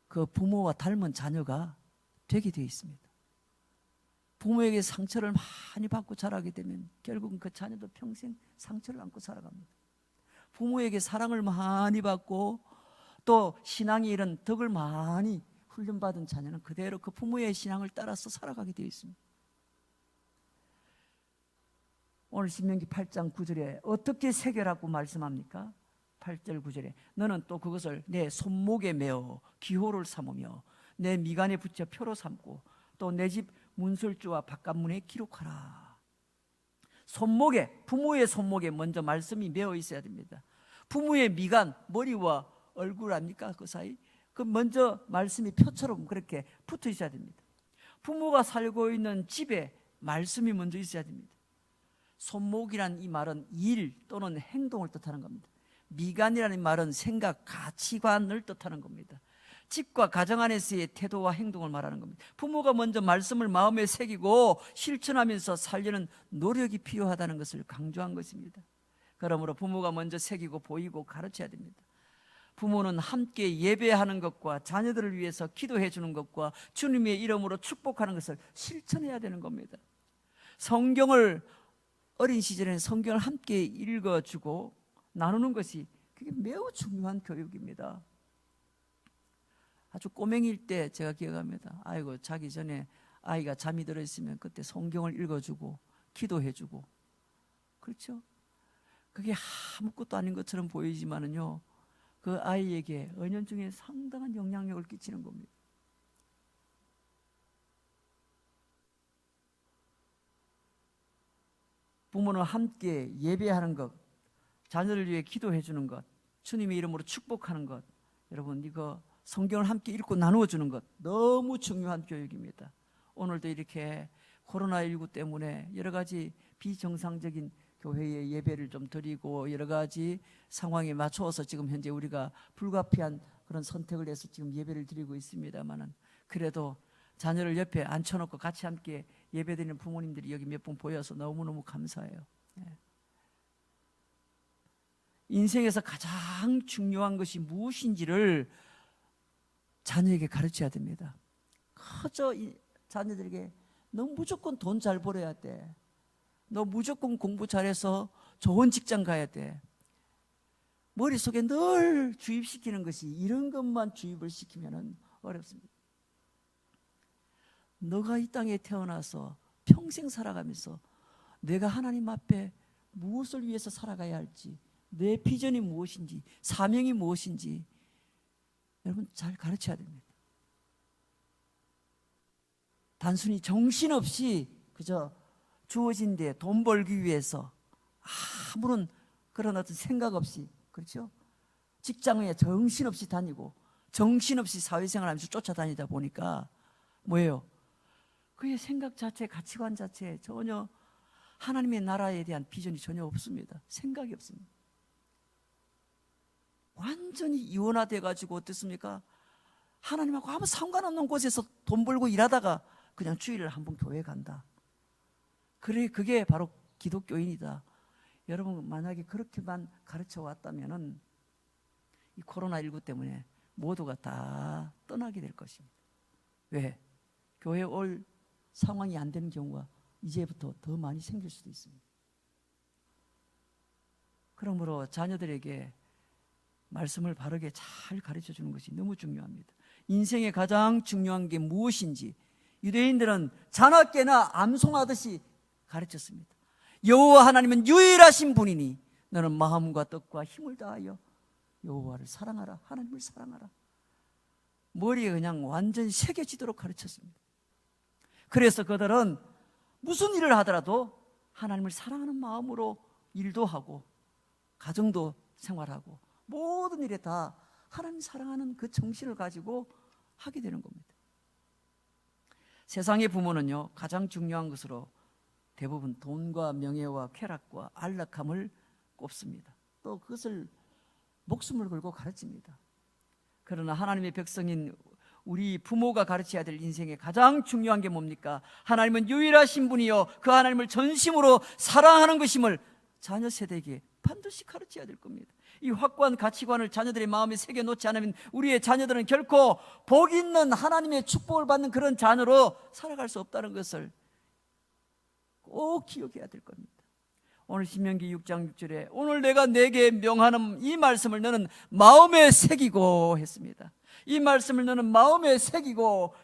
그 부모와 닮은 자녀가 되게 되어 있습니다. 부모에게 상처를 많이 받고 자라게 되면 결국은 그 자녀도 평생 상처를 안고 살아갑니다. 부모에게 사랑을 많이 받고 또 신앙의 이런 덕을 많이 훈련받은 자녀는 그대로 그 부모의 신앙을 따라서 살아가게 되어 있습니다. 오늘 신명기 8장 9절에 어떻게 새겨라고 말씀합니까? 8절 9절에 너는 또 그것을 내 손목에 메어 기호를 삼으며 내 미간에 붙여 표로 삼고 또 내 집 문설주와 바깥문에 기록하라. 손목에, 부모의 손목에 먼저 말씀이 메어 있어야 됩니다. 부모의 미간, 머리와 얼굴 아닙니까? 그 사이 그 먼저 말씀이 표처럼 그렇게 붙어 있어야 됩니다. 부모가 살고 있는 집에 말씀이 먼저 있어야 됩니다. 손목이란 이 말은 일 또는 행동을 뜻하는 겁니다. 미간이라는 말은 생각, 가치관을 뜻하는 겁니다. 집과 가정 안에서의 태도와 행동을 말하는 겁니다. 부모가 먼저 말씀을 마음에 새기고 실천하면서 살려는 노력이 필요하다는 것을 강조한 것입니다. 그러므로 부모가 먼저 새기고 보이고 가르쳐야 됩니다. 부모는 함께 예배하는 것과 자녀들을 위해서 기도해 주는 것과 주님의 이름으로 축복하는 것을 실천해야 되는 겁니다. 성경을 어린 시절에는 성경을 함께 읽어주고 나누는 것이 그게 매우 중요한 교육입니다. 아주 꼬맹이일 때 제가 기억합니다. 아이고 자기 전에 아이가 잠이 들어 있으면 그때 성경을 읽어주고 기도해주고, 그렇죠? 그게 아무것도 아닌 것처럼 보이지만은요, 그 아이에게 은연중에 상당한 영향력을 끼치는 겁니다. 부모는 함께 예배하는 것, 자녀를 위해 기도해 주는 것, 주님의 이름으로 축복하는 것, 여러분 이거 성경을 함께 읽고 나누어 주는 것 너무 중요한 교육입니다. 오늘도 이렇게 코로나19 때문에 여러 가지 비정상적인 교회의 예배를 좀 드리고 여러 가지 상황에 맞추어서 지금 현재 우리가 불가피한 그런 선택을 해서 지금 예배를 드리고 있습니다만은, 그래도 자녀를 옆에 앉혀놓고 같이 함께 예배드리는 부모님들이 여기 몇 분 보여서 너무너무 감사해요. 인생에서 가장 중요한 것이 무엇인지를 자녀에게 가르쳐야 됩니다. 그저 자녀들에게 너 무조건 돈 잘 벌어야 돼, 너 무조건 공부 잘해서 좋은 직장 가야 돼, 머릿속에 늘 주입시키는 것이 이런 것만 주입을 시키면 어렵습니다. 너가 이 땅에 태어나서 평생 살아가면서 내가 하나님 앞에 무엇을 위해서 살아가야 할지, 내 비전이 무엇인지, 사명이 무엇인지 여러분 잘 가르쳐야 됩니다. 단순히 정신없이 그저 주어진 데 돈 벌기 위해서 아무런 그런 어떤 생각 없이, 그렇죠? 직장에 정신없이 다니고 정신없이 사회생활하면서 쫓아다니다 보니까 뭐예요? 그의 생각 자체, 가치관 자체에 전혀 하나님의 나라에 대한 비전이 전혀 없습니다. 생각이 없습니다. 완전히 이원화돼 가지고 어떻습니까? 하나님하고 아무 상관없는 곳에서 돈 벌고 일하다가 그냥 주일을 한 번 교회 간다. 그래, 그게 바로 기독교인이다. 여러분 만약에 그렇게만 가르쳐 왔다면은 이 코로나19 때문에 모두가 다 떠나게 될 것입니다. 왜? 교회 올 상황이 안 되는 경우가 이제부터 더 많이 생길 수도 있습니다. 그러므로 자녀들에게 말씀을 바르게 잘 가르쳐 주는 것이 너무 중요합니다. 인생에 가장 중요한 게 무엇인지 유대인들은 자나깨나 암송하듯이 가르쳤습니다. 여호와 하나님은 유일하신 분이니 너는 마음과 뜻과 힘을 다하여 여호와를 사랑하라, 하나님을 사랑하라. 머리에 그냥 완전히 새겨지도록 가르쳤습니다. 그래서 그들은 무슨 일을 하더라도 하나님을 사랑하는 마음으로 일도 하고 가정도 생활하고 모든 일에 다 하나님 사랑하는 그 정신을 가지고 하게 되는 겁니다. 세상의 부모는요, 가장 중요한 것으로 대부분 돈과 명예와 쾌락과 안락함을 꼽습니다. 또 그것을 목숨을 걸고 가르칩니다. 그러나 하나님의 백성인 우리 부모가 가르쳐야 될 인생의 가장 중요한 게 뭡니까? 하나님은 유일하신 분이요 그 하나님을 전심으로 사랑하는 것임을 자녀 세대에게 반드시 가르쳐야 될 겁니다. 이 확고한 가치관을 자녀들의 마음에 새겨놓지 않으면 우리의 자녀들은 결코 복 있는 하나님의 축복을 받는 그런 자녀로 살아갈 수 없다는 것을 꼭 기억해야 될 겁니다. 오늘 신명기 6장 6절에 오늘 내가 내게 명하는 이 말씀을 너는 마음에 새기고 했습니다. 이 말씀을 너는 마음에 새기고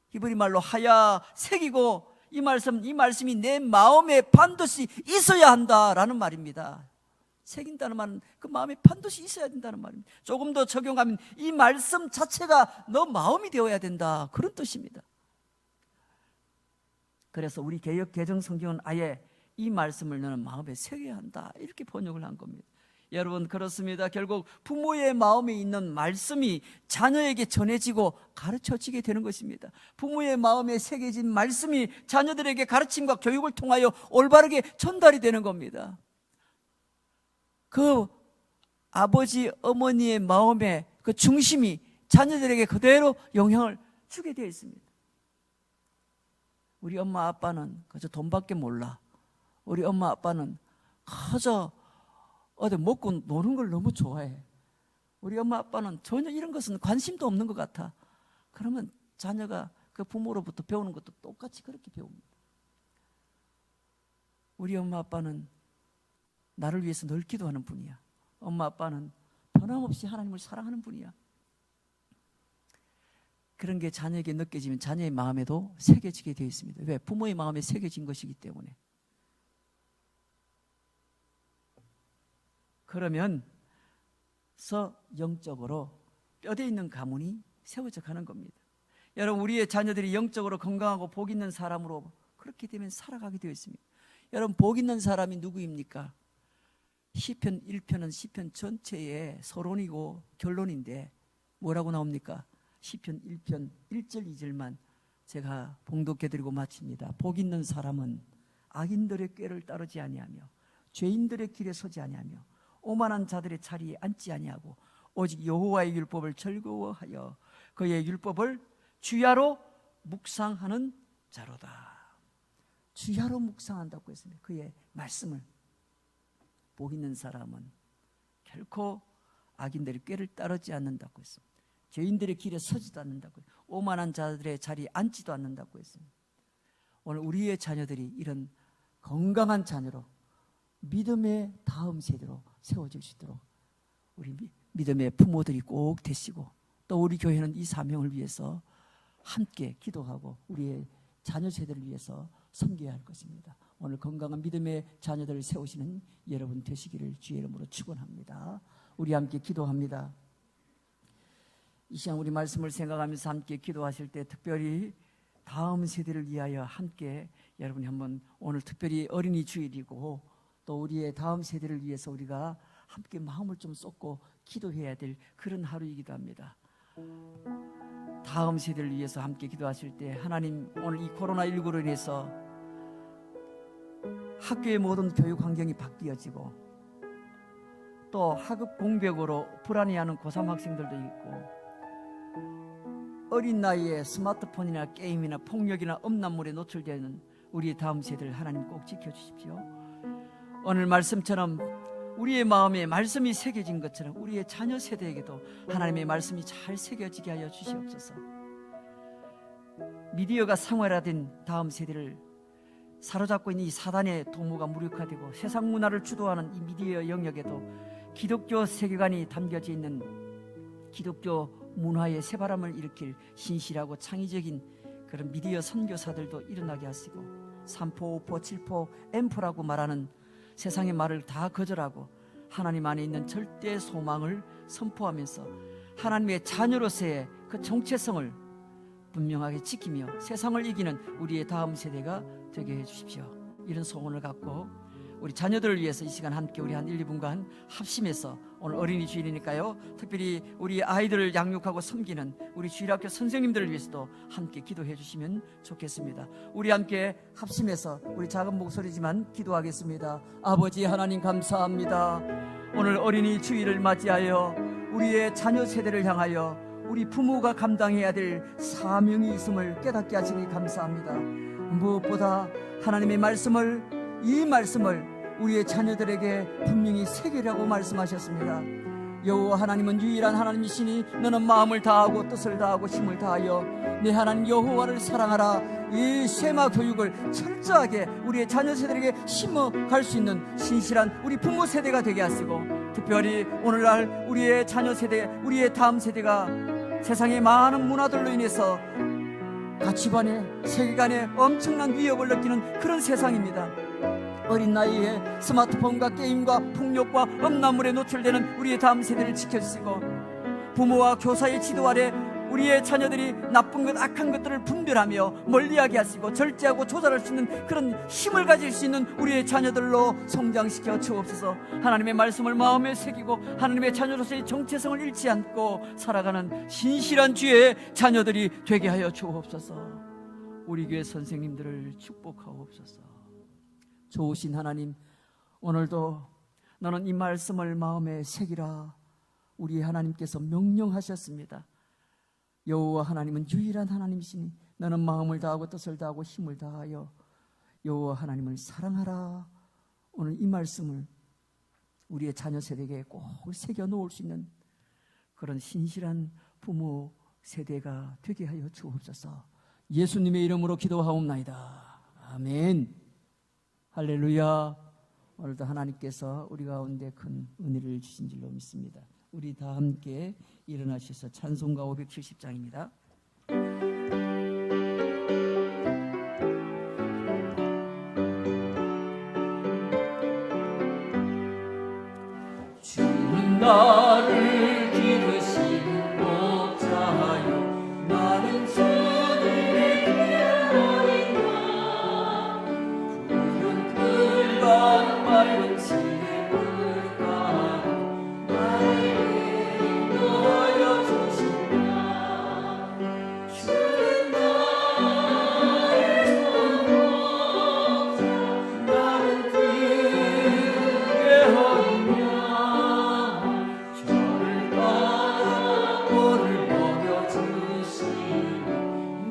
히브리 말로 하야 새기고 이 말씀이 내 마음에 반드시 있어야 한다라는 말입니다. 새긴다는 말은 그 마음에 반드시 있어야 된다는 말입니다. 조금 더 적용하면 이 말씀 자체가 너 마음이 되어야 된다, 그런 뜻입니다. 그래서 우리 개역 개정 성경은 아예 이 말씀을 너는 마음에 새겨야 한다 이렇게 번역을 한 겁니다. 여러분 그렇습니다. 결국 부모의 마음에 있는 말씀이 자녀에게 전해지고 가르쳐지게 되는 것입니다. 부모의 마음에 새겨진 말씀이 자녀들에게 가르침과 교육을 통하여 올바르게 전달이 되는 겁니다. 그 아버지 어머니의 마음의 그 중심이 자녀들에게 그대로 영향을 주게 되어 있습니다. 우리 엄마 아빠는 그저 돈밖에 몰라. 우리 엄마 아빠는 그저 어디 먹고 노는 걸 너무 좋아해. 우리 엄마 아빠는 전혀 이런 것은 관심도 없는 것 같아. 그러면 자녀가 그 부모로부터 배우는 것도 똑같이 그렇게 배웁니다. 우리 엄마 아빠는 나를 위해서 늘 기도하는 분이야. 엄마 아빠는 변함없이 하나님을 사랑하는 분이야. 그런 게 자녀에게 느껴지면 자녀의 마음에도 새겨지게 되어 있습니다. 왜? 부모의 마음에 새겨진 것이기 때문에. 그러면서 영적으로 뼈대 있는 가문이 세워져 가는 겁니다. 여러분, 우리의 자녀들이 영적으로 건강하고 복 있는 사람으로 그렇게 되면 살아가게 되어 있습니다. 여러분, 복 있는 사람이 누구입니까? 시편 1편은 시편 전체의 서론이고 결론인데 뭐라고 나옵니까? 시편 1편 1절 2절만 제가 봉독해드리고 마칩니다. 복 있는 사람은 악인들의 꾀를 따르지 아니하며 죄인들의 길에 서지 아니하며 오만한 자들의 자리에 앉지 아니하고 오직 여호와의 율법을 즐거워하여 그의 율법을 주야로 묵상하는 자로다. 주야로 묵상한다고 했습니다. 그의 말씀을. 복 있는 사람은 결코 악인들의 꾀를 따르지 않는다고 했습니다. 죄인들의 길에 서지도 않는다고, 오만한 자들의 자리에 앉지도 않는다고 했습니다. 오늘 우리의 자녀들이 이런 건강한 자녀로 믿음의 다음 세대로 세워질 수 있도록 우리 믿음의 부모들이 꼭 되시고, 또 우리 교회는 이 사명을 위해서 함께 기도하고 우리의 자녀 세대를 위해서 섬겨야 할 것입니다. 오늘 건강한 믿음의 자녀들을 세우시는 여러분 되시기를 주의 이름으로 축원합니다. 우리 함께 기도합니다. 이 시간 우리 말씀을 생각하면서 함께 기도하실 때 특별히 다음 세대를 위하여 함께 여러분이 한번, 오늘 특별히 어린이 주일이고 또 우리의 다음 세대를 위해서 우리가 함께 마음을 좀 쏟고 기도해야 될 그런 하루이기도 합니다. 다음 세대를 위해서 함께 기도하실 때 하나님, 오늘 이 코로나19로 인해서 학교의 모든 교육 환경이 바뀌어지고 또 학업 공백으로 불안해하는 고3 학생들도 있고 어린 나이에 스마트폰이나 게임이나 폭력이나 음란물에 노출되는 우리의 다음 세대를 하나님 꼭 지켜주십시오. 오늘 말씀처럼 우리의 마음에 말씀이 새겨진 것처럼 우리의 자녀 세대에게도 하나님의 말씀이 잘 새겨지게 하여 주시옵소서. 미디어가 생활화된 다음 세대를 사로잡고 있는 이 사단의 도모가 무력화되고 세상 문화를 주도하는 이 미디어 영역에도 기독교 세계관이 담겨져 있는 기독교 문화의 새바람을 일으킬 신실하고 창의적인 그런 미디어 선교사들도 일어나게 하시고 3포, 5포, 7포, M포라고 말하는 세상의 말을 다 거절하고 하나님 안에 있는 절대 소망을 선포하면서 하나님의 자녀로서의 그 정체성을 분명하게 지키며 세상을 이기는 우리의 다음 세대가 되게 해주십시오. 이런 소원을 갖고 우리 자녀들을 위해서 이 시간 함께 우리 한 1, 2분간 합심해서, 오늘 어린이 주일이니까요, 특별히 우리 아이들을 양육하고 섬기는 우리 주일학교 선생님들을 위해서도 함께 기도해 주시면 좋겠습니다. 우리 함께 합심해서 우리 작은 목소리지만 기도하겠습니다. 아버지 하나님 감사합니다. 오늘 어린이 주일을 맞이하여 우리의 자녀 세대를 향하여 우리 부모가 감당해야 될 사명이 있음을 깨닫게 하시니 감사합니다. 무엇보다 하나님의 말씀을, 이 말씀을 우리의 자녀들에게 분명히 새기라고 말씀하셨습니다. 여호와 하나님은 유일한 하나님이시니 너는 마음을 다하고 뜻을 다하고 힘을 다하여 내 하나님 여호와를 사랑하라. 이 쉐마 교육을 철저하게 우리의 자녀 세대에게 심어갈 수 있는 신실한 우리 부모 세대가 되게 하시고, 특별히 오늘날 우리의 자녀 세대, 우리의 다음 세대가 세상의 많은 문화들로 인해서 가치관에, 세계관에 엄청난 위협을 느끼는 그런 세상입니다. 어린 나이에 스마트폰과 게임과 폭력과 음란물에 노출되는 우리의 다음 세대를 지켜주시고, 부모와 교사의 지도 아래 우리의 자녀들이 나쁜 것, 악한 것들을 분별하며 멀리하게 하시고 절제하고 조절할 수 있는 그런 힘을 가질 수 있는 우리의 자녀들로 성장시켜 주옵소서. 하나님의 말씀을 마음에 새기고 하나님의 자녀로서의 정체성을 잃지 않고 살아가는 신실한 주의 자녀들이 되게 하여 주옵소서. 우리 교회 선생님들을 축복하옵소서. 좋으신 하나님, 오늘도 너는 이 말씀을 마음에 새기라 우리 하나님께서 명령하셨습니다. 여호와 하나님은 유일한 하나님이시니 너는 마음을 다하고 뜻을 다하고 힘을 다하여 여호와 하나님을 사랑하라. 오늘 이 말씀을 우리의 자녀 세대에게 꼭 새겨 놓을 수 있는 그런 신실한 부모 세대가 되게 하여 주옵소서. 예수님의 이름으로 기도하옵나이다. 아멘. 할렐루야. 오늘도 하나님께서 우리 가운데 큰 은혜를 주신 줄로 믿습니다. 우리 다 함께 일어나셔서 찬송가 570장입니다. 나를 기르신 목자여 나는 주님의 귀한 어린 양 푸른 풀과 맑은 시냇물 가로 나를 인도하여 주신다. 주는 나의 좋은 목자 나는 그의 어린 양 저를 따라 꼴을 먹여주시니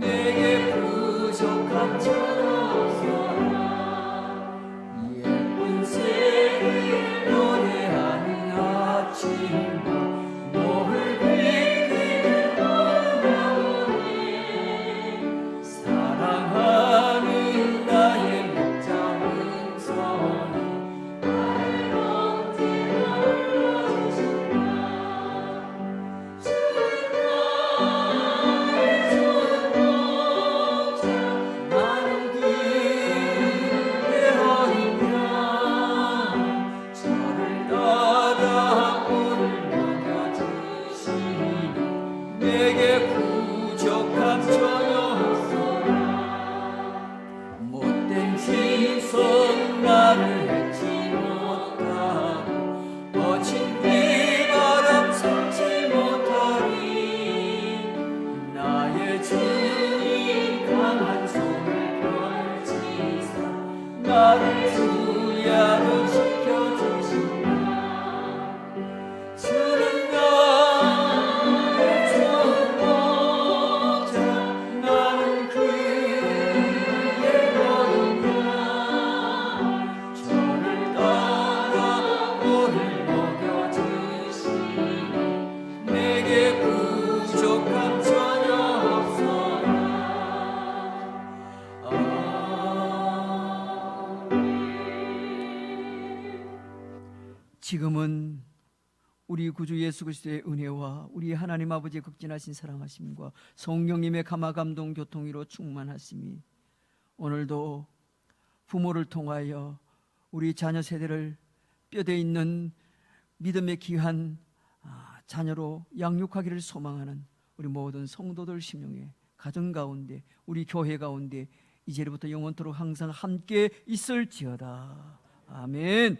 내게 부족한 점 없어라. 예쁜 새를 노래하는 아침과 노을 빛을 원하오니 사랑하는 나의 목자 은선이 나를 언제나 불러주신다. 주는 나의 좋은 목자 나는 그의 어린 양 저를 따라 꼴을 먹여주시니 내게 부족함 전혀 없어라. 못된 신성 나를 해치 못하고 거친 비바람 삼지 못하리. 나의 주님 강한 손을 펼치사 나를 주야로 지켜주신다. 주는 나의 좋은 목자 나는 그의 어린 양 저를 따라 꼴을 먹여주시니 내게 부족함 전혀 없어라. 지금은 우리 구주 예수 그리스도의 은혜와 우리 하나님 아버지의 극진하신 사랑하심과 성령님의 감화 감동 교통으로 충만하심이 오늘도 부모를 통하여 우리 자녀 세대를 뼈대 있는 믿음의 귀한 자녀로 양육하기를 소망하는 우리 모든 성도들 심령에 가정 가운데 우리 교회 가운데 이제부터 영원토록 항상 함께 있을지어다. 아멘.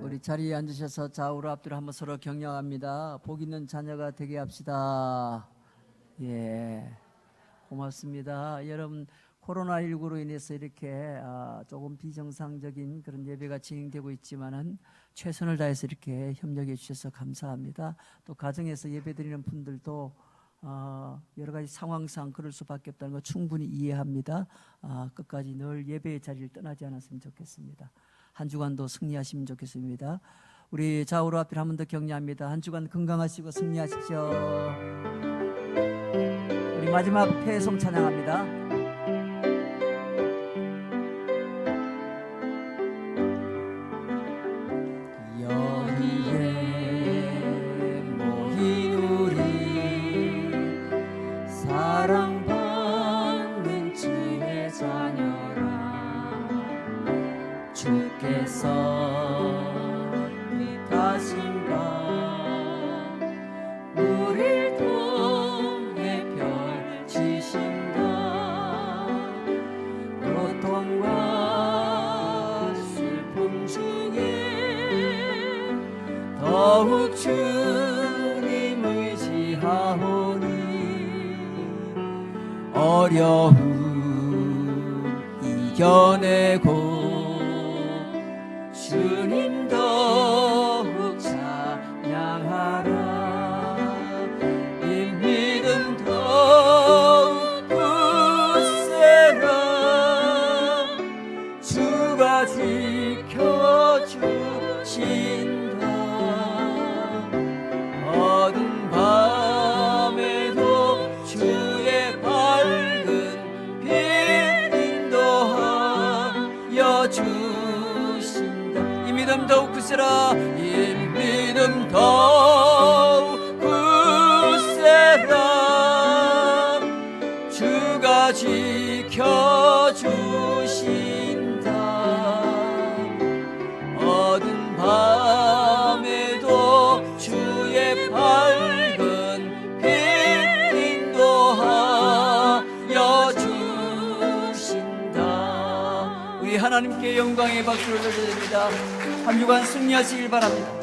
우리 자리에 앉으셔서 좌우로 앞뒤로 한번 서로 격려합니다. 복 있는 자녀가 되게 합시다. 예, 고맙습니다. 여러분 코로나19로 인해서 이렇게 조금 비정상적인 그런 예배가 진행되고 있지만은 최선을 다해서 이렇게 협력해 주셔서 감사합니다. 또 가정에서 예배드리는 분들도 여러 가지 상황상 그럴 수밖에 없다는 거 충분히 이해합니다. 끝까지 늘 예배의 자리를 떠나지 않았으면 좋겠습니다. 한 주간도 승리하시면 좋겠습니다. 우리 좌우로 앞뒤로 한 번 더 격려합니다. 한 주간 건강하시고 승리하십시오. 우리 마지막 폐송 찬양합니다. 여기에 모인 우리 사랑받는 지혜 자녀라. 주께서 다신가 우릴 통해 펼치신다. 고통과 슬픔 중에 더욱 주님 의지하오니 어려움 이겨내고 주님 더욱 찬양하라. 이 믿음 더욱 굳세라. 주가 지켜주신다. 어두운 밤에도 주 굳세라 이 믿음 더욱 굳세라 주가 지켜주신다 어두운 밤에도 주의 밝은 빛 인도하여 주신다. 우리 하나님께 영광의 박수를 드립니다. 한 주간 승리하시길 바랍니다.